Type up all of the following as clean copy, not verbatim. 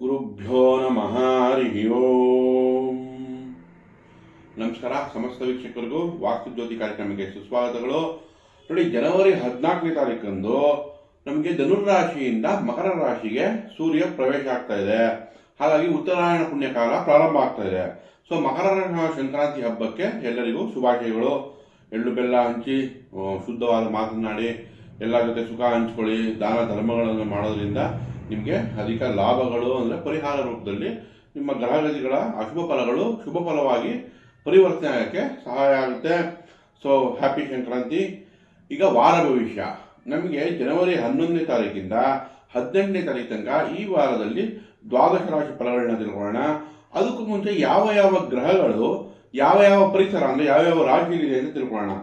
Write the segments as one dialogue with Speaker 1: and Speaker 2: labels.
Speaker 1: ಗುರುಭ್ಯೋ ನಮಃ ಹರಿ ಓಂ. ನಮಸ್ಕಾರ ಸಮಸ್ತ ವೀಕ್ಷಕರಿಗೂ ವಾಸ್ತು ಜ್ಯೋತಿ ಕಾರ್ಯಕ್ರಮಕ್ಕೆ ಸುಸ್ವಾಗತಗಳು. ನೋಡಿ, ಜನವರಿ 14ನೇ ತಾರೀಕಂದು ನಮಗೆ ಧನುರ್ರಾಶಿಯಿಂದ ಮಕರ ರಾಶಿಗೆ ಸೂರ್ಯ ಪ್ರವೇಶ ಆಗ್ತಾ ಇದೆ. ಹಾಗಾಗಿ ಉತ್ತರಾಯಣ ಪುಣ್ಯಕಾಲ ಪ್ರಾರಂಭ ಆಗ್ತಾ ಇದೆ. ಸೊ ಮಕರ ಸಂಕ್ರಾಂತಿ ಹಬ್ಬಕ್ಕೆ ಎಲ್ಲರಿಗೂ ಶುಭಾಶಯಗಳು. ಎಳ್ಳು ಬೆಲ್ಲ ಹಂಚಿ ಶುದ್ಧವಾದ ಮಾತನಾಡಿ ಎಲ್ಲರ ಜೊತೆ ಸುಖ ಹಂಚ್ಕೊಳ್ಳಿ. ದಾನ ಧರ್ಮಗಳನ್ನು ಮಾಡೋದ್ರಿಂದ ನಿಮಗೆ ಅಧಿಕ ಲಾಭಗಳು ಅಂದರೆ ಪರಿಹಾರ ರೂಪದಲ್ಲಿ ನಿಮ್ಮ ಗ್ರಹಗತಿಗಳ ಅಶುಭ ಫಲಗಳು ಶುಭ ಫಲವಾಗಿ ಪರಿವರ್ತನೆ ಆಗೋಕ್ಕೆ ಸಹಾಯ ಆಗುತ್ತೆ. So happy Sankranti. ಈಗ ವಾರ ಭವಿಷ್ಯ ನಮಗೆ ಜನವರಿ 11ನೇ ತಾರೀಕಿಂದ 18ನೇ ತಾರೀಕು ತನಕ ಈ ವಾರದಲ್ಲಿ ದ್ವಾದಶ ರಾಶಿ ಫಲಗಳನ್ನ ತಿಳ್ಕೊಳ್ಳೋಣ. ಅದಕ್ಕೂ ಮುಂಚೆ ಯಾವ ಯಾವ ಗ್ರಹಗಳು ಯಾವ ಯಾವ ಪರಿಸರ ಅಂದರೆ ಯಾವ್ಯಾವ ರಾಶಿಯಲ್ಲಿದೆ ಅಂತ ತಿಳ್ಕೊಳ್ಳೋಣ.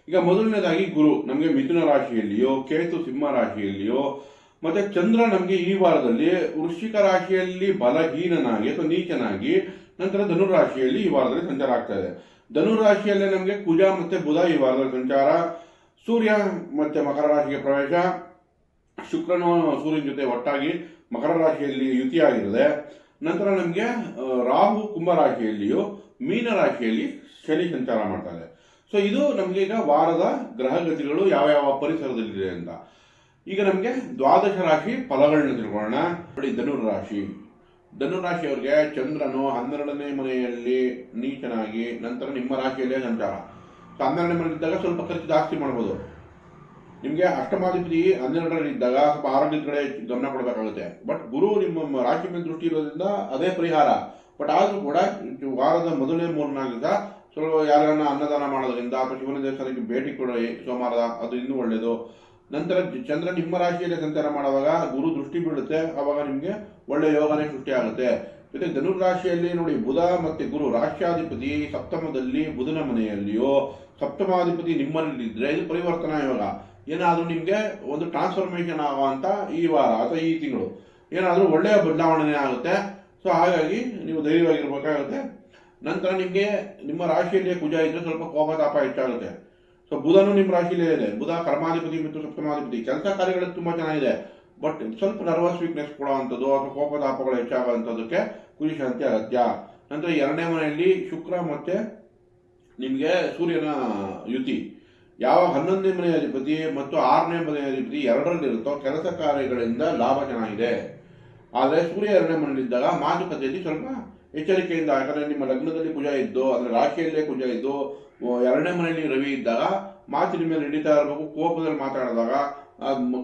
Speaker 1: ಈಗ ಮೊದಲನೇದಾಗಿ ಗುರು ನಮಗೆ ಮಿಥುನ ರಾಶಿಯಲ್ಲಿಯೋ, ಕೇತು ಸಿಂಹ ರಾಶಿಯಲ್ಲಿಯೋ, ಮತ್ತೆ ಚಂದ್ರ ನಮಗೆ ಈ ವಾರದಲ್ಲಿ ವೃಶ್ಚಿಕ ರಾಶಿಯಲ್ಲಿ ಬಲಹೀನನಾಗಿ ಅಥವಾ ನೀಚನಾಗಿ ನಂತರ ಧನುರಾಶಿಯಲ್ಲಿ ಈ ವಾರದಲ್ಲಿ ಸಂಚಾರ ಆಗ್ತಾ ಇದೆ. ಧನುರಾಶಿಯಲ್ಲೇ ನಮಗೆ ಕುಜ ಮತ್ತೆ ಬುಧ ಈ ವಾರದಲ್ಲಿ ಸಂಚಾರ. ಸೂರ್ಯ ಮತ್ತೆ ಮಕರ ರಾಶಿಗೆ ಪ್ರವೇಶ. ಶುಕ್ರನು ಸೂರ್ಯನ ಜೊತೆ ಒಟ್ಟಾಗಿ ಮಕರ ರಾಶಿಯಲ್ಲಿ ಯುತಿಯಾಗಿರುತ್ತೆ. ನಂತರ ನಮಗೆ ರಾಹು ಕುಂಭ ರಾಶಿಯಲ್ಲಿಯೂ ಮೀನ ರಾಶಿಯಲ್ಲಿ ಶನಿ ಸಂಚಾರ ಮಾಡ್ತಾರೆ. ಸೊ ಇದು ನಮಗೆ ಈಗ ವಾರದ ಗ್ರಹಗತಿಗಳು ಯಾವ ಯಾವ ಪರಿಸರದಲ್ಲಿದೆ ಅಂತ. ಈಗ ನಮಗೆ ದ್ವಾದಶ ರಾಶಿ ಫಲಗಳನ್ನ ತಿಳ್ಕೊಳ್ಳೋಣ. ನೋಡಿ, ಧನುರಾಶಿಯವರಿಗೆ ಚಂದ್ರನು 12ನೇ ಮನೆಯಲ್ಲಿ ನೀಚನಾಗಿ ನಂತರ ನಿಮ್ಮ ರಾಶಿಯಲ್ಲೇ ಸಂಚಾರ. ಸೊ 12ನೇ ಮನೆಯಲ್ಲಿದ್ದಾಗ ಸ್ವಲ್ಪ ಖರ್ಚು ಜಾಸ್ತಿ ಮಾಡ್ಬೋದು. ನಿಮಗೆ ಅಷ್ಟಮಾಧಿಪತಿ 12ರಲ್ಲಿದ್ದಾಗ ಸ್ವಲ್ಪ ಆರೋಗ್ಯದ ಕಡೆ ಗಮನ ಕೊಡಬೇಕಾಗುತ್ತೆ. ಬಟ್ ಗುರು ನಿಮ್ಮ ರಾಶಿ ಮೇಲೆ ದೃಷ್ಟಿ ಇರೋದ್ರಿಂದ ಅದೇ ಪರಿಹಾರ. ಬಟ್ ಆದರೂ ಕೂಡ ವಾರದ ಮೊದಲನೇ 3-4 ದಿವಸ ಸ್ವಲ್ಪ ಯಾರನ್ನ ಅನ್ನದಾನ ಮಾಡೋದ್ರಿಂದ ಅಥವಾ ಶಿವನ ದೇವಸ್ಥಾನಕ್ಕೆ ಭೇಟಿ ಕೊಡಿ ಸೋಮವಾರದ, ಅದು ಇನ್ನೂ ಒಳ್ಳೆಯದು. ನಂತರ ಚಂದ್ರ ನಿಮ್ಮ ರಾಶಿಯಲ್ಲಿ ಸಂಚಾರ ಮಾಡುವಾಗ ಗುರು ದೃಷ್ಟಿ ಬೀಳುತ್ತೆ. ಅವಾಗ ನಿಮಗೆ ಒಳ್ಳೆ ಯೋಗನೇ ಸೃಷ್ಟಿ ಆಗುತ್ತೆ. ಜೊತೆಗೆ ಧನುರಾಶಿಯಲ್ಲಿ ನೋಡಿ, ಬುಧ ಮತ್ತೆ ಗುರು ರಾಷ್ಟ್ರಾಧಿಪತಿ ಸಪ್ತಮದಲ್ಲಿ ಬುಧನ ಮನೆಯಲ್ಲಿಯೋ, ಸಪ್ತಮಾಧಿಪತಿ ನಿಮ್ಮಲ್ಲಿದ್ದರೆ ಇದು ಪರಿವರ್ತನಾ ಯೋಗ. ಏನಾದರೂ ನಿಮಗೆ ಒಂದು ಟ್ರಾನ್ಸ್ಫಾರ್ಮೇಷನ್ ಆಗುವಂಥ ಈ ವಾರ ಅಥವಾ ಈ ತಿಂಗಳು ಏನಾದರೂ ಒಳ್ಳೆಯ ಬದಲಾವಣೆ ಆಗುತ್ತೆ. ಸೊ ಹಾಗಾಗಿ ನೀವು ಧೈರ್ಯವಾಗಿರ್ಬೇಕಾಗುತ್ತೆ. ನಂತರ ನಿಮಗೆ ನಿಮ್ಮ ರಾಶಿಯಲ್ಲಿ ಕುಜ ಇದ್ದರೆ ಸ್ವಲ್ಪ ಕೋಪತಾಪ ಹೆಚ್ಚಾಗುತ್ತೆ. ಸೊ ಬುಧನು ನಿಮ್ಮ ರಾಶಿಯಲ್ಲೇ ಇದೆ. ಬುಧ ಕರ್ಮಾಧಿಪತಿ ಮತ್ತು ಸಪ್ತಮಾಧಿಪತಿ. ಕೆಲಸ ಕಾರ್ಯಗಳು ತುಂಬ ಚೆನ್ನಾಗಿದೆ. ಬಟ್ ಸ್ವಲ್ಪ ನರ್ವಸ್ ವೀಕ್ನೆಸ್ ಕೊಡುವಂಥದ್ದು ಅಥವಾ ಕೋಪತಾಪಗಳು ಹೆಚ್ಚಾಗುವಂಥದ್ದಕ್ಕೆ ಕುಜ ಶಾಂತಿ ಅಗತ್ಯ. ನಂತರ 2ನೇ ಮನೆಯಲ್ಲಿ ಶುಕ್ರ ಮತ್ತೆ ನಿಮಗೆ ಸೂರ್ಯನ ಯುತಿ. ಯಾವ 11ನೇ ಮನೆಯ ಅಧಿಪತಿ ಮತ್ತು 6ನೇ ಮನೆಯ ಅಧಿಪತಿ 2ರಲ್ಲಿರುತ್ತೋ ಕೆಲಸ ಕಾರ್ಯಗಳಿಂದ ಲಾಭ ಚೆನ್ನಾಗಿದೆ. ಆದರೆ ಸೂರ್ಯ 2ನೇ ಮನೆಯಲ್ಲಿದ್ದಾಗ ಮಾತುಕತೆಯಲ್ಲಿ ಸ್ವಲ್ಪ ಎಚ್ಚರಿಕೆಯಿಂದ, ಯಾಕಂದರೆ ನಿಮ್ಮ ಲಗ್ನದಲ್ಲಿ ಕುಜ ಇದ್ದು ಅಂದರೆ ರಾಶಿಯಲ್ಲೇ ಕುಜ ಇದ್ದು 2ನೇ ಮನೆಯಲ್ಲಿ ರವಿ ಇದ್ದಾಗ ಮಾತಿನ ಮೇಲೆ ಹಿಡಿತಾ ಇರಬೇಕು. ಕೋಪದಲ್ಲಿ ಮಾತಾಡಿದಾಗ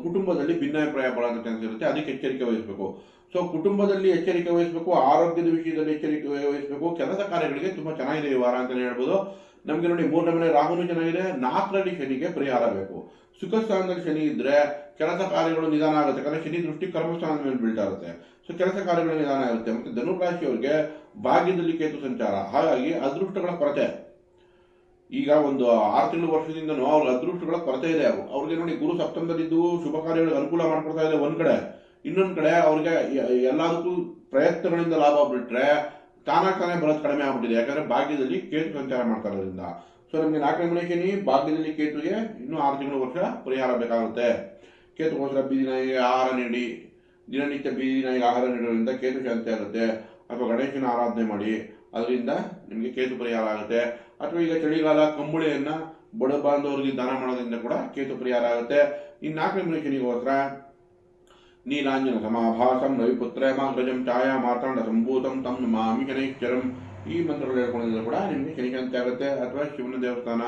Speaker 1: ಕುಟುಂಬದಲ್ಲಿ ಭಿನ್ನಾಭಿಪ್ರಾಯ ಬರೋಂಥ ಚಾನ್ಸ್ ಇರುತ್ತೆ. ಅದಕ್ಕೆ ಎಚ್ಚರಿಕೆ ವಹಿಸಬೇಕು. ಸೊ ಕುಟುಂಬದಲ್ಲಿ ಎಚ್ಚರಿಕೆ ವಹಿಸಬೇಕು, ಆರೋಗ್ಯದ ವಿಷಯದಲ್ಲಿ ಎಚ್ಚರಿಕೆ ವಹಿಸಬೇಕು. ಕೆಲಸ ಕಾರ್ಯಗಳಿಗೆ ತುಂಬ ಚೆನ್ನಾಗಿದೆ ಈ ವಾರ ಅಂತಲೇ ಹೇಳ್ಬೋದು. ನಮಗೆ ನೋಡಿ, 3ನೇ ಮನೆ ರಾಹುನು ಚೆನ್ನಾಗಿದೆ. 4ರಲ್ಲಿ ಶನಿಗೆ ಪರಿಹಾರ ಬೇಕು. ಸುಖ ಸ್ಥಾನದಲ್ಲಿ ಶನಿ ಇದ್ದರೆ ಕೆಲಸ ಕಾರ್ಯಗಳು ನಿಧಾನ ಆಗುತ್ತೆ. ಯಾಕಂದರೆ ಶನಿ ದೃಷ್ಟಿ ಕರ್ಮಸ್ಥಾನದ ಮೇಲೆ ಬೀಳ್ತಾ ಇರುತ್ತೆ. ಸೊ ಕೆಲಸ ಕಾರ್ಯಗಳು ನಿಧಾನ ಇರುತ್ತೆ. ಮತ್ತು ಧನುರಾಶಿಯವರಿಗೆ ಭಾಗ್ಯದಲ್ಲಿ ಕೇತು ಸಂಚಾರ. ಹಾಗಾಗಿ ಅದೃಷ್ಟಗಳ ಕೊರತೆ ಈಗ ಒಂದು 6 ತಿಂಗಳು ವರ್ಷದಿಂದನೂ ಅವ್ರಿಗೆ ಅದೃಷ್ಟಗಳ ಕೊರತೆ ಇದೆ. ಅವ್ರಿಗೆ ನೋಡಿ, ಗುರು ಸಪ್ತಮದಲ್ಲಿದ್ದು ಶುಭ ಕಾರ್ಯಗಳಿಗೆ ಅನುಕೂಲ ಮಾಡ್ಕೊಡ್ತಾ ಇದೆ ಒಂದು ಕಡೆ. ಇನ್ನೊಂದು ಕಡೆ ಅವ್ರಿಗೆ ಎಲ್ಲದಕ್ಕೂ ಪ್ರಯತ್ನಗಳಿಂದ ಲಾಭ ಬಿಟ್ಟರೆ ತಾನೇ ಬರೋದು ಕಡಿಮೆ ಆಗ್ಬಿಟ್ಟಿದೆ. ಯಾಕಂದರೆ ಭಾಗ್ಯದಲ್ಲಿ ಕೇತು ಸಂಚಾರ ಮಾಡ್ತಾ ಇರೋದ್ರಿಂದ. ಸೊ ನಮಗೆ 4ನೇ ಮನೆ ಶನಿ, ಭಾಗ್ಯದಲ್ಲಿ ಕೇತುಗೆ ಇನ್ನೂ 6 ತಿಂಗಳು ವರ್ಷ ಪರಿಹಾರ ಬೇಕಾಗುತ್ತೆ. ಕೇತುಗೋಸ್ಕರ ಬೀದಿ ನಾಯಿಗೆ ಆಹಾರ ನೀಡಿ, ದಿನನಿತ್ಯ ಬೀದಿ ನಾಯಿಗೆ ಆಹಾರ ನೀಡೋದ್ರಿಂದ ಕೇತು ಶಾಂತಿ ಆಗುತ್ತೆ. ಅಥವಾ ಗಣೇಶನ ಆರಾಧನೆ ಮಾಡಿ, ಅದರಿಂದ ನಿಮಗೆ ಕೇತು ಪರಿಹಾರ ಆಗುತ್ತೆ. ಅಥವಾ ಈಗ ಚಳಿಗಾಲ ಕಂಬಳಿಯನ್ನು ಬಡ ಬಾಂಧವರಿಗೆ ದಾನ ಮಾಡೋದ್ರಿಂದ ಕೂಡ ಕೇತು ಪರಿಹಾರ ಆಗುತ್ತೆ. ಇನ್ನು 4ನೇ ಮನೆ ಶನಿಗೋಸ್ಕರ ನೀಲಾಂಜನ ಸಮಾಭಾಸಂ ರವಿಪುತ್ರ ಮಾಗ್ರಜಂ ಛಾಯಾ ಮಾತಾಂಡ ಸಂಭೂತಂ ತಂ ನಮಾಮಿ ಶನೈಶ್ಚರಂ ಈ ಮಂತ್ರಗಳು ಹೇಳ್ಕೊಳ್ಳೋದ್ರಿಂದ ಕೂಡ ನಿಮಗೆ ಶನಿ ಶಾಂತಿ ಆಗುತ್ತೆ. ಅಥವಾ ಶಿವನ ದೇವಸ್ಥಾನ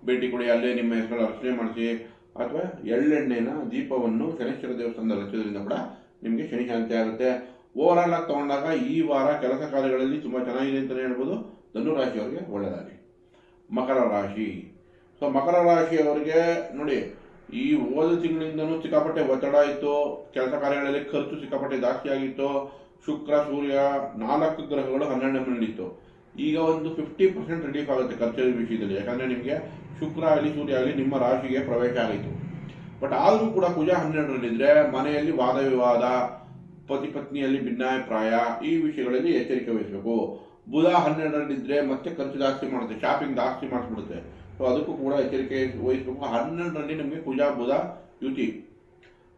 Speaker 1: ಭೇಟಿ ಕೊಡಿ, ಅಲ್ಲೇ ನಿಮ್ಮ ಹೆಸರು ಅರ್ಚನೆ ಮಾಡಿಸಿ. ಅಥವಾ ಎಳ್ಳೆಣ್ಣೆನ ದೀಪವನ್ನು ಶನೈಶ್ವರ ದೇವಸ್ಥಾನದಲ್ಲಿ ಹಚ್ಚೋದ್ರಿಂದ ಕೂಡ ನಿಮಗೆ ಶನಿ ಶಾಂತಿ ಆಗುತ್ತೆ. ಓವರಾಲ್ ಆಗಿ ತಗೊಂಡಾಗ ಈ ವಾರ ಕೆಲಸ ಕಾರ್ಯಗಳಲ್ಲಿ ತುಂಬ ಚೆನ್ನಾಗಿದೆ ಅಂತಲೇ ಹೇಳ್ಬೋದು. ಧನುರಾಶಿಯವರಿಗೆ ಒಳ್ಳೆಯದಾಗಿ. ಮಕರ ರಾಶಿ. ಸೊ ಮಕರ ರಾಶಿಯವರಿಗೆ ನೋಡಿ, ಈ ಹೋದ ತಿಂಗಳಿಂದನೂ ಸಿಕ್ಕಾಪಟ್ಟೆ ಒತ್ತಡ ಇತ್ತು. ಕೆಲಸ ಕಾರ್ಯಗಳಲ್ಲಿ ಖರ್ಚು ಸಿಕ್ಕಾಪಟ್ಟೆ ಜಾಸ್ತಿ ಆಗಿತ್ತು. ಶುಕ್ರ ಸೂರ್ಯ 4 ಗ್ರಹಗಳು 12ನೇ ಮನೆಯಲ್ಲಿತ್ತು. ಈಗ ಒಂದು 50% ರಿಲೀಫ್ ಆಗುತ್ತೆ ಖರ್ಚಿನ ವಿಷಯದಲ್ಲಿ. ಯಾಕಂದರೆ ನಿಮಗೆ ಶುಕ್ರ ಆಗಲಿ ಸೂರ್ಯ ಆಗಲಿ ನಿಮ್ಮ ರಾಶಿಗೆ ಪ್ರವೇಶ ಆಗಿತ್ತು. ಬಟ್ ಆದರೂ ಕೂಡ ಕುಜ 12ರಲ್ಲಿದ್ದರೆ ಮನೆಯಲ್ಲಿ ವಾದ ವಿವಾದ, ಪತಿ ಪತ್ನಿಯಲ್ಲಿ ಭಿನ್ನಾಭಿಪ್ರಾಯ, ಈ ವಿಷಯಗಳಲ್ಲಿ ಎಚ್ಚರಿಕೆ ವಹಿಸಬೇಕು. ಬುಧ 12ರಲ್ಲಿದ್ದರೆ ಮತ್ತೆ ಖರ್ಚು ಜಾಸ್ತಿ ಮಾಡುತ್ತೆ, ಶಾಪಿಂಗ್ ಜಾಸ್ತಿ ಮಾಡಿಸ್ಬಿಡುತ್ತೆ. ಸೊ ಅದಕ್ಕೂ ಕೂಡ ಎಚ್ಚರಿಕೆ ವಹಿಸಬೇಕು. 12ರಲ್ಲಿ ನಿಮಗೆ ಕುಜ ಬುಧ ಯುತಿ.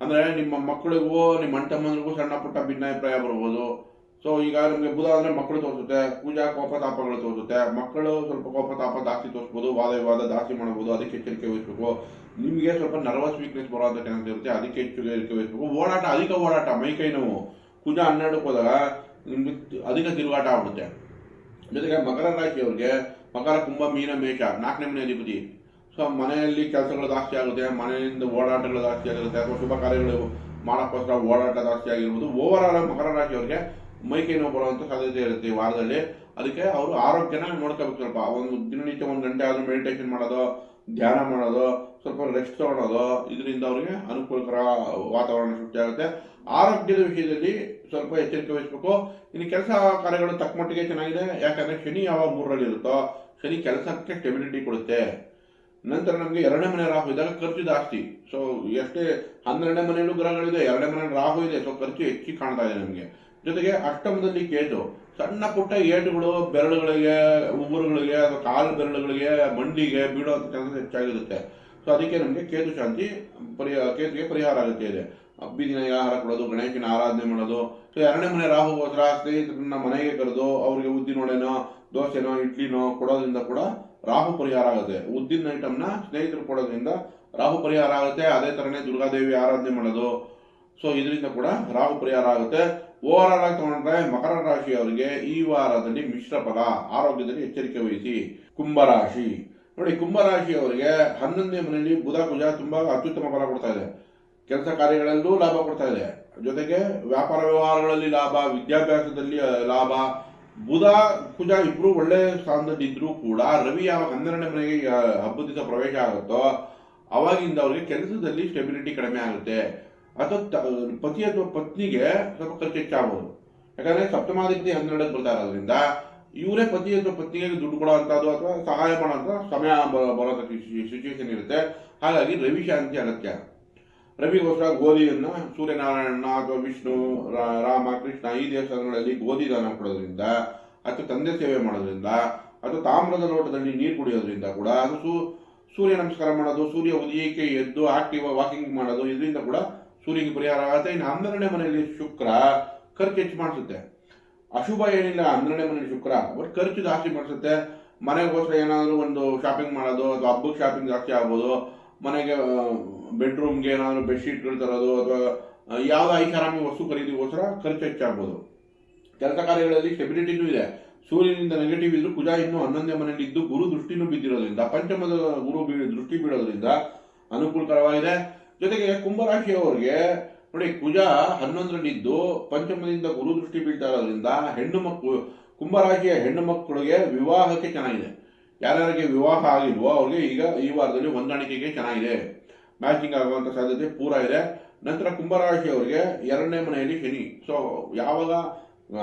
Speaker 1: ಅಂದರೆ ನಿಮ್ಮ ಮಕ್ಕಳಿಗೂ ನಿಮ್ಮ ಅಣ್ಣ ತಮ್ಮನಿಗೂ ಸಣ್ಣ ಪುಟ್ಟ ಭಿನ್ನಾಭಿಪ್ರಾಯ ಬರ್ಬೋದು. ಸೊ ಈಗ ನಮಗೆ ಬುಧ ಅಂದರೆ ಮಕ್ಕಳು ತೋರಿಸುತ್ತೆ, ಪೂಜಾ ಕೋಪ ತಾಪಗಳು ತೋರಿಸುತ್ತೆ. ಮಕ್ಕಳು ಸ್ವಲ್ಪ ಕೋಪ ತಾಪ ಜಾಸ್ತಿ ತೋರಿಸ್ಬೋದು, ವಾದ ವಿವಾದ ಜಾಸ್ತಿ ಮಾಡ್ಬೋದು, ಅದಕ್ಕೆ ಎಚ್ಚರಿಕೆ ವಹಿಸಬೇಕು. ನಿಮಗೆ ಸ್ವಲ್ಪ ನರ್ವಸ್ ವೀಕ್ನೆಸ್ ಬರೋಂಥ ಚಾನ್ಸ್ ಇರುತ್ತೆ, ಅದಕ್ಕೆ ಎಚ್ಚರಿಕೆ ವಹಿಸಬೇಕು. ಓಡಾಟ, ಅಧಿಕ ಓಡಾಟ, ಮೈಕೈ ನೋವು. ಕುಜ 12ಕ್ಕೆ ಹೋದಾಗ ನಿಮ್ಗೆ ಅಧಿಕ ತಿರುಗಾಟ ಆಗ್ಬಿಡುತ್ತೆ. ಜೊತೆಗೆ ಮಕರ ರಾಶಿಯವ್ರಿಗೆ ಮಕರ, ಕುಂಭ, ಮೀನ, ಮೇಷ 4ನೇ ಮನೆ ಅಧಿಪತಿ. ಸೊ ಮನೆಯಲ್ಲಿ ಕೆಲಸಗಳು ಜಾಸ್ತಿ ಆಗುತ್ತೆ, ಮನೆಯಿಂದ ಓಡಾಟಗಳು ಜಾಸ್ತಿ ಆಗುತ್ತೆ, ಅಥವಾ ಶುಭ ಕಾರ್ಯಗಳು ಮಾಡೋಕ್ಕೋಸ್ಕರ ಓಡಾಟ ಜಾಸ್ತಿ ಆಗಿರ್ಬೋದು. ಓವರ್ ಆಲ್ ಮಕರ ರಾಶಿಯವ್ರಿಗೆ ಮೈಕೈ ನೋವು ಬರುವಂಥ ಸಾಧ್ಯತೆ ಇರುತ್ತೆ ಈ ವಾರದಲ್ಲಿ. ಅದಕ್ಕೆ ಅವರು ಆರೋಗ್ಯನ ನೋಡ್ಕೋಬೇಕು. ಸ್ವಲ್ಪ ಒಂದು ದಿನನಿತ್ಯ 1 ಗಂಟೆ ಆದರೂ ಮೆಡಿಟೇಷನ್ ಮಾಡೋದು, ಧ್ಯಾನ ಮಾಡೋದು, ಸ್ವಲ್ಪ ರೆಸ್ಟ್ ತಗೊಳ್ಳೋದು, ಇದರಿಂದ ಅವರಿಗೆ ಅನುಕೂಲಕರ ವಾತಾವರಣ ಸೃಷ್ಟಿಯಾಗುತ್ತೆ. ಆರೋಗ್ಯದ ವಿಷಯದಲ್ಲಿ ಸ್ವಲ್ಪ ಎಚ್ಚರಿಕೆ ವಹಿಸಬೇಕು. ಇನ್ನು ಕೆಲಸ ಕಾರ್ಯಗಳು ತಕ್ಕ ಮಟ್ಟಿಗೆ ಚೆನ್ನಾಗಿದೆ, ಯಾಕಂದರೆ ಶನಿ ಯಾವಾಗ 3ರಲ್ಲಿ ಇರುತ್ತೋ ಶನಿ ಕೆಲಸಕ್ಕೆ ಸ್ಟೆಬಿಲಿಟಿ ಕೊಡುತ್ತೆ. ನಂತರ ನಮಗೆ 2ನೇ ಮನೆ ರಾಹು ಇದ್ದಾಗ ಖರ್ಚು ಜಾಸ್ತಿ. ಸೊ ಎಷ್ಟೇ 12ನೇ ಮನೆಯಲ್ಲೂ ಗ್ರಹಗಳಿದೆ, 2ನೇ ಮನೆಯಲ್ಲಿ ರಾಹು ಇದೆ, ಸೊ ಖರ್ಚು ಹೆಚ್ಚಿಗೆ ಕಾಣ್ತಾ ಇದೆ ನಮಗೆ. ಜೊತೆಗೆ ಅಷ್ಟಮದಲ್ಲಿ ಕೇತು, ಸಣ್ಣ ಪುಟ್ಟ ಏಟುಗಳು ಬೆರಳುಗಳಿಗೆ, ಉಗುರುಗಳಿಗೆ ಅಥವಾ ಕಾಲು ಬೆರಳುಗಳಿಗೆ, ಮಂಡಿಗೆ ಬೀಳುವಂಥ ಕೆಲಸ ಹೆಚ್ಚಾಗಿರುತ್ತೆ. ಸೊ ಅದಕ್ಕೆ ನಮಗೆ ಕೇತು ಶಾಂತಿ ಕೇತುಗೆ ಪರಿಹಾರ ಆಗುತ್ತೆ ಇದೆ. ಬೀದಿನಾಗ ಆಹಾರ ಕೊಡೋದು, ಗಣೇಶನ ಆರಾಧನೆ ಮಾಡೋದು. ಸೊ 2ನೇ ಮನೆ ರಾಹುಗೋಸ್ಕರ ಸ್ನೇಹಿತರನ್ನ ಮನೆಗೆ ಕರೆದು ಅವರಿಗೆ ಉದ್ದಿನೊಡೆನೋ, ದೋಸೆನೋ, ಇಡ್ಲಿನೋ ಕೊಡೋದ್ರಿಂದ ಕೂಡ ರಾಹು ಪರಿಹಾರ ಆಗುತ್ತೆ. ಉದ್ದಿನ ಐಟಮ್ನ ಸ್ನೇಹಿತರು ಕೊಡೋದ್ರಿಂದ ರಾಹು ಪರಿಹಾರ ಆಗುತ್ತೆ. ಅದೇ ಥರನೇ ದುರ್ಗಾದೇವಿ ಆರಾಧನೆ ಮಾಡೋದು. ಸೊ ಇದರಿಂದ ಕೂಡ ರಾಹು ಪರಿಹಾರ ಆಗುತ್ತೆ. ಓವರ್ ಆಲ್ ಆಗಿ ತಗೊಂಡ್ರೆ ಮಕರ ರಾಶಿಯವರಿಗೆ ಈ ವಾರದಲ್ಲಿ ಮಿಶ್ರ ಫಲ, ಆರೋಗ್ಯದಲ್ಲಿ ಎಚ್ಚರಿಕೆ ವಹಿಸಿ. ಕುಂಭರಾಶಿ ನೋಡಿ, ಕುಂಭರಾಶಿಯವರಿಗೆ 11ನೇ ಮನೆಯಲ್ಲಿ ಬುಧ ಕುಜ ತುಂಬಾ ಅತ್ಯುತ್ತಮ ಫಲ ಕೊಡ್ತಾ ಇದೆ. ಕೆಲಸ ಕಾರ್ಯಗಳಲ್ಲೂ ಲಾಭ ಕೊಡ್ತಾ ಇದೆ. ಜೊತೆಗೆ ವ್ಯಾಪಾರ ವ್ಯವಹಾರಗಳಲ್ಲಿ ಲಾಭ, ವಿದ್ಯಾಭ್ಯಾಸದಲ್ಲಿ ಲಾಭ. ಬುಧ ಕುಜ ಇಬ್ರು ಒಳ್ಳೆ ಸ್ಥಾನದಲ್ಲಿ ಇದ್ರೂ ಕೂಡ ರವಿ ಯಾವಾಗ 12ನೇ ಮನೆಗೆ ಹಬ್ಬದ ದಿವಸ ಪ್ರವೇಶ ಆಗುತ್ತೋ ಅವಾಗಿಂದ ಅವರಿಗೆ ಕೆಲಸದಲ್ಲಿ ಸ್ಟೆಬಿಲಿಟಿ ಕಡಿಮೆ ಆಗುತ್ತೆ. ಅಥವಾ ಪತಿ ಅಥವಾ ಪತ್ನಿಗೆ ಸ್ವಲ್ಪ ಖರ್ಚು ಹೆಚ್ಚಾಗ್ಬೋದು. ಯಾಕಂದ್ರೆ ಸಪ್ತಮಾಧಿಪತಿ 12ಕ್ಕೆ ಬರ್ತಾ ಇರೋದ್ರಿಂದ ಇವರೇ ಪತಿ ಅಥವಾ ಪತ್ನಿಗೆ ದುಡ್ಡು ಕೊಡುವಂಥದ್ದು ಅಥವಾ ಸಹಾಯ ಮಾಡುವಂಥ ಸಮಯ ಬರೋಂಥ ಸಿಚುವೇಶನ್ ಇರುತ್ತೆ. ಹಾಗಾಗಿ ರವಿ ಶಾಂತಿ ಅಗತ್ಯ. ರವಿಗೋಸ್ಕರ ಗೋಧಿಯನ್ನು ಸೂರ್ಯನಾರಾಯಣ ಅಥವಾ ವಿಷ್ಣು, ರಾಮ, ಕೃಷ್ಣ ಈ ದೇವಸ್ಥಾನಗಳಲ್ಲಿ ಗೋಧಿ ದಾನ ಕೊಡೋದ್ರಿಂದ, ಅಥವಾ ತಂದೆ ಸೇವೆ ಮಾಡೋದ್ರಿಂದ, ಅಥವಾ ತಾಮ್ರದ ಲೋಟದಲ್ಲಿ ನೀರು ಕುಡಿಯೋದ್ರಿಂದ ಕೂಡ, ಅದು ಸೂರ್ಯ ನಮಸ್ಕಾರ ಮಾಡೋದು, ಸೂರ್ಯ ಉದಯಕ್ಕೆ ಎದ್ದು ಆಕ್ಟಿವ್ ವಾಕಿಂಗ್ ಮಾಡೋದು, ಇದರಿಂದ ಕೂಡ ಸೂರ್ಯಗೆ ಪರಿಹಾರ ಆಗುತ್ತೆ. ಇನ್ನು 12ನೇ ಮನೆಯಲ್ಲಿ ಶುಕ್ರ ಖರ್ಚು ಹೆಚ್ಚು ಮಾಡಿಸುತ್ತೆ. ಅಶುಭ ಏನಿಲ್ಲ 12ನೇ ಮನೆಯಲ್ಲಿ ಶುಕ್ರ, ಬಟ್ ಖರ್ಚು ಜಾಸ್ತಿ ಮಾಡಿಸುತ್ತೆ. ಮನೆಗೋಸ್ಕರ ಏನಾದರೂ ಒಂದು ಶಾಪಿಂಗ್ ಮಾಡೋದು, ಅಥವಾ ಹಬ್ಬಕ್ಕೆ ಶಾಪಿಂಗ್ ಜಾಸ್ತಿ ಆಗ್ಬೋದು. ಮನೆಗೆ ಬೆಡ್ರೂಮ್ಗೆ ಏನಾದರೂ ಬೆಡ್ಶೀಟ್ಗಳು ತರೋದು, ಅಥವಾ ಯಾವುದೋ ಐಷಾರಾಮಿ ವಸ್ತು ಖರೀದಿಗೋಸ್ಕರ ಖರ್ಚು ಹೆಚ್ಚಾಗ್ಬೋದು. ಕೆಲಸ ಕಾರ್ಯಗಳಲ್ಲಿ ಸ್ಟೆಬಿಲಿಟಿನೂ ಇದೆ. ಸೂರ್ಯನಿಂದ ನೆಗೆಟಿವ್ ಇದ್ರೂ ಕುಜ ಇನ್ನೂ 11ನೇ ಮನೆಯಲ್ಲಿ ಇದ್ದು ಗುರು ದೃಷ್ಟಿನೂ ಬಿದ್ದಿರೋದ್ರಿಂದ, ಪಂಚಮದ ಗುರು ದೃಷ್ಟಿ ಬೀಳೋದ್ರಿಂದ ಅನುಕೂಲಕರವಾಗಿದೆ. ಜೊತೆಗೆ ಕುಂಭರಾಶಿಯವರಿಗೆ ನೋಡಿ, ಕುಜ 11ರಲ್ಲಿದ್ದು ಪಂಚಮದಿಂದ ಗುರು ದೃಷ್ಟಿ ಬೀಳ್ತಾ ಇರೋದ್ರಿಂದ ಕುಂಭರಾಶಿಯ ಹೆಣ್ಣು ಮಕ್ಕಳಿಗೆ ವಿವಾಹಕ್ಕೆ ಚೆನ್ನಾಗಿದೆ. ಯಾರ್ಯಾರಿಗೆ ವಿವಾಹ ಆಗಿಲ್ವೋ ಅವ್ರಿಗೆ ಈಗ ಈ ವಾರದಲ್ಲಿ ಹೊಂದಾಣಿಕೆಗೆ ಚೆನ್ನಾಗಿದೆ, ಮ್ಯಾಚಿಂಗ್ ಆಗುವಂಥ ಸಾಧ್ಯತೆ ಪೂರ ಇದೆ. ನಂತರ ಕುಂಭರಾಶಿಯವರಿಗೆ 2ನೇ ಮನೆಯಲ್ಲಿ ಶನಿ. ಸೊ ಯಾವಾಗ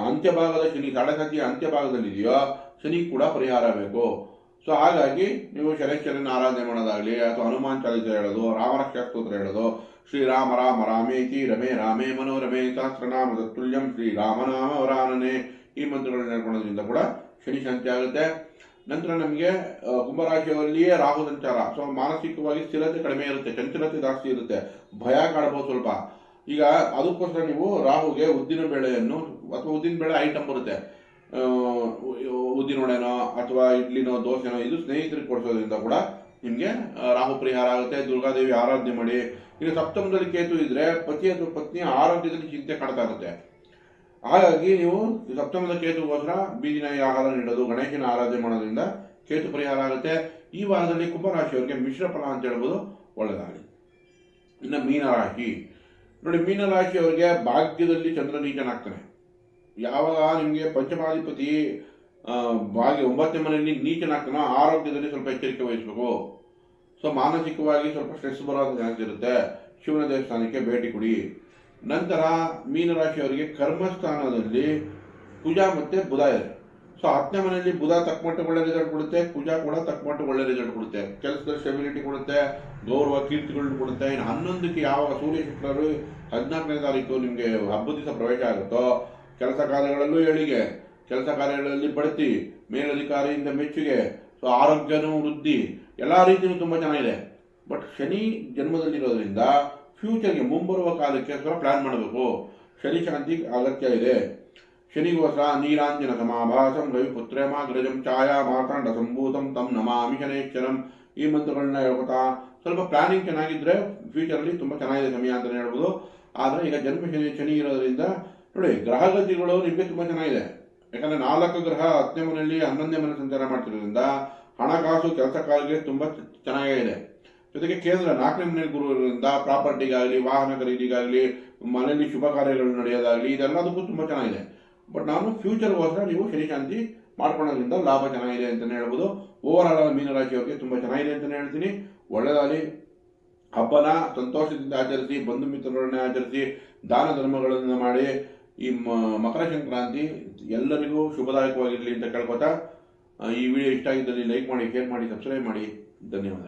Speaker 1: ಅಂತ್ಯಭಾಗದ ಶನಿ, ಸಾಡೆಸತಿಯ ಅಂತ್ಯಭಾಗದಲ್ಲಿ ಇದೆಯೋ ಶನಿ ಕೂಡ ಪರಿಹಾರ ಬೇಕು. ಸೊ ಹಾಗಾಗಿ ನೀವು ಶನೇಶ್ವರನ ಆರಾಧನೆ ಮಾಡೋದಾಗಲಿ, ಅಥವಾ ಹನುಮಾನ್ ಚಾಲಿಸ ಹೇಳೋದು, ರಾಮರಕ್ಷಾ ಸ್ತೋತ್ರ ಹೇಳೋದು, ಶ್ರೀರಾಮ ರಾಮ ರಾಮೇತಿ ರಮೇ ರಾಮೇ ಮನೋರಮೇ ಸಹಸ್ರನಾಮದ ತುಲ್ಯಂ ಶ್ರೀರಾಮನಾಮ ವರಾನನೆ ಈ ಮಂತ್ರಗಳನ್ನ ಹೇಳ್ಕೊಳ್ಳೋದ್ರಿಂದ ಕೂಡ ಶನಿ ಶಾಂತಿ ಆಗುತ್ತೆ. ನಂತರ ನಮಗೆ ಕುಂಭರಾಶಿಯವಲ್ಲಿಯೇ ರಾಹು ಸಂಚಾರ. ಸೊ ಮಾನಸಿಕವಾಗಿ ಸ್ಥಿರತೆ ಕಡಿಮೆ ಇರುತ್ತೆ, ಚಂಚಲತೆ ಜಾಸ್ತಿ ಇರುತ್ತೆ, ಭಯ ಕಾಡಬಹುದು ಸ್ವಲ್ಪ. ಈಗ ಅದಕ್ಕೋಸ್ಕರ ನೀವು ರಾಹುಗೆ ಉದ್ದಿನ ಬೇಳೆಯನ್ನು, ಅಥವಾ ಉದ್ದಿನ ಬೇಳೆ ಐಟಮ್ ಬರುತ್ತೆ, ಉದ್ದಿನೊಡೆನೋ ಅಥವಾ ಇಡ್ಲಿನೋ ದೋಸೆನೋ, ಇದು ಸ್ನೇಹಿತರಿಗೆ ಕೊಡಿಸೋದ್ರಿಂದ ಕೂಡ ನಿಮಗೆ ರಾಹು ಪರಿಹಾರ ಆಗುತ್ತೆ. ದುರ್ಗಾದೇವಿ ಆರಾಧನೆ ಮಾಡಿ. ಈಗ ಸಪ್ತಮದಲ್ಲಿ ಕೇತು ಇದ್ರೆ ಪತಿ ಅಥವಾ ಪತ್ನಿಯ ಆರೋಗ್ಯದಲ್ಲಿ ಚಿಂತೆ ಕಾಡ್ತಾ ಇರುತ್ತೆ. ಹಾಗಾಗಿ ನೀವು ಸಪ್ತಮದ ಕೇತುಗೋಸ್ಕರ ಬೀದಿನಾಯಿ ಆಹಾರ ನೀಡೋದು, ಗಣೇಶನ ಆರಾಧನೆ ಮಾಡೋದ್ರಿಂದ ಕೇತು ಪರಿಹಾರ ಆಗುತ್ತೆ. ಈ ವಾರದಲ್ಲಿ ಕುಂಭರಾಶಿಯವರಿಗೆ ಮಿಶ್ರ ಫಲ ಅಂತ ಹೇಳ್ಬೋದು, ಒಳ್ಳೆಯದಾಗಲಿ. ಇನ್ನು ಮೀನರಾಶಿ ನೋಡಿ, ಮೀನರಾಶಿಯವರಿಗೆ ಭಾಗ್ಯದಲ್ಲಿ ಚಂದ್ರ ನೀಚನಾಗ್ತಾನೆ. ಯಾವಾಗ ನಿಮಗೆ ಪಂಚಮಾಧಿಪತಿ 9ನೇ ಮನೆಯಲ್ಲಿ ನೀಚನಾಗ್ತಾನೋ ಆರೋಗ್ಯದಲ್ಲಿ ಸ್ವಲ್ಪ ಎಚ್ಚರಿಕೆ ವಹಿಸಬೇಕು. ಸೊ ಮಾನಸಿಕವಾಗಿ ಸ್ವಲ್ಪ ಸ್ಟ್ರೆಸ್ ಬರೋದು ಚಾನ್ಸ್ ಇರುತ್ತೆ. ಶಿವನ ದೇವಸ್ಥಾನಕ್ಕೆ ಭೇಟಿ ಕೊಡಿ. ನಂತರ ಮೀನರಾಶಿಯವರಿಗೆ ಕರ್ಮಸ್ಥಾನದಲ್ಲಿ ಕುಜ ಮತ್ತು ಬುಧ ಇದೆ. ಸೊ 10ನೇ ಮನೆಯಲ್ಲಿ ಬುಧ ತಕ್ಕಮಟ್ಟಿಗೆ ಒಳ್ಳೆ ರಿಸಲ್ಟ್ ಕೊಡುತ್ತೆ, ಕುಜ ಕೂಡ ತಕ್ಕಮಟ್ಟಿಗೆ ಒಳ್ಳೆ ರಿಸಲ್ಟ್ ಕೊಡುತ್ತೆ. ಕೆಲಸದಲ್ಲಿ ಸ್ಟೆಬಿಲಿಟಿ ಕೊಡುತ್ತೆ, ಗೌರವ ಕೀರ್ತಿಗಳನ್ನ ಕೊಡುತ್ತೆ. ಇನ್ನು 11ಕ್ಕೆ ಯಾವಾಗ ಸೂರ್ಯ ಶುಕ್ರರು 14ನೇ ತಾರೀಕು ನಿಮಗೆ ಹಬ್ಬದ ದಿವಸ ಪ್ರವೇಶ ಆಗುತ್ತೋ ಕೆಲಸ ಕಾರ್ಯಗಳಲ್ಲೂ ಏಳಿಗೆ, ಕೆಲಸ ಕಾರ್ಯಗಳಲ್ಲಿ ಬಡ್ತಿ, ಮೇಲಧಿಕಾರಿಯಿಂದ ಮೆಚ್ಚುಗೆ, ಸೊ ಆರೋಗ್ಯನೂ ವೃದ್ಧಿ, ಎಲ್ಲ ರೀತಿಯೂ ತುಂಬ ಚೆನ್ನಾಗಿದೆ. ಬಟ್ ಶನಿ ಜನ್ಮದಲ್ಲಿರೋದ್ರಿಂದ ಫ್ಯೂಚರ್ಗೆ ಮುಂಬರುವ ಕಾಲಕ್ಕೆ ಸ್ವಲ್ಪ ಪ್ಲಾನ್ ಮಾಡಬೇಕು. ಶನಿ ಶಾಂತಿ ಅಗತ್ಯ ಇದೆ. ಶನಿಗೋಸ್ಕರ ನೀಲಾಂಜನ ಸಮಾಭಾಸಂ ರವಿಪುತ್ರೇಮಾಗ್ರಜಂ ಛಾಯಾ ಮಾರ್ತಾಂಡ ಸಂಭೂತಂ ತಂ ನಮಾಮಿ ಶನೇಶ್ವರಂ. ಈ ಮಂತ್ರಗಳನ್ನ ಹೇಳ್ಕೊತಾ ಸ್ವಲ್ಪ ಪ್ಲಾನಿಂಗ್ ಚೆನ್ನಾಗಿದ್ರೆ ಫ್ಯೂಚರಲ್ಲಿ ತುಂಬ ಚೆನ್ನಾಗಿದೆ ಸಮಯ ಅಂತಲೇ ಹೇಳ್ಬೋದು. ಆದರೆ ಈಗ ಜನ್ಮ ಶನಿ ಇರೋದ್ರಿಂದ ನೋಡಿ, ಗ್ರಹಗತಿಗಳು ನಿಮಗೆ ತುಂಬ ಚೆನ್ನಾಗಿದೆ. ಯಾಕಂದರೆ 4 ಗ್ರಹ 10ನೇ ಮನೆಯಲ್ಲಿ 11ನೇ ಮನೆ ಸಂಚಾರ ಮಾಡ್ತಿರೋದ್ರಿಂದ ಹಣಕಾಸು ಕೆಲಸ ಕಾರ್ಯಕ್ಕೆ ತುಂಬ ಚೆನ್ನಾಗಿದೆ. ಜೊತೆಗೆ ಕೇಂದ್ರ 4ನೇ ಮನೆ ಗುರು ಇರೋದ್ರಿಂದ ಪ್ರಾಪರ್ಟಿಗಾಗಲಿ, ವಾಹನ ಖರೀದಿಗಾಗಲಿ, ಮನೆಯಲ್ಲಿ ಶುಭ ಕಾರ್ಯಗಳು ನಡೆಯೋದಾಗಲಿ ಇದೆಲ್ಲದಕ್ಕೂ ತುಂಬ ಚೆನ್ನಾಗಿದೆ. ಬಟ್ ನಾನು ಫ್ಯೂಚರ್ಗೋಸ್ಕರ ನೀವು ಶನಿ ಶಾಂತಿ ಮಾಡ್ಕೊಳ್ಳೋದ್ರಿಂದ ಲಾಭ ಚೆನ್ನಾಗಿದೆ ಅಂತಲೇ ಹೇಳ್ಬೋದು. ಓವರ್ ಆಲ್ ಮೀನರಾಶಿಯವರಿಗೆ ತುಂಬ ಚೆನ್ನಾಗಿದೆ ಅಂತಲೇ ಹೇಳ್ತೀನಿ. ಒಳ್ಳೆಯದಾಗಲಿ. ಹಬ್ಬನ ಸಂತೋಷದಿಂದ ಆಚರಿಸಿ, ಬಂಧು ಮಿತ್ರರನ್ನೇ ಆಚರಿಸಿ, ದಾನ ಧರ್ಮಗಳನ್ನು ಮಾಡಿ ಈ ಮಕರ ಸಂಕ್ರಾಂತಿ ಎಲ್ಲರಿಗೂ ಶುಭದಾಯಕವಾಗಿರಲಿ ಅಂತ ಕೇಳ್ಕೊತಾ ಈ ವಿಡಿಯೋ ಇಷ್ಟ ಆಗಿದ್ದಲ್ಲಿ ಲೈಕ್ ಮಾಡಿ, ಶೇರ್ ಮಾಡಿ, ಸಬ್ಸ್ಕ್ರೈಬ್ ಮಾಡಿ. ಧನ್ಯವಾದ.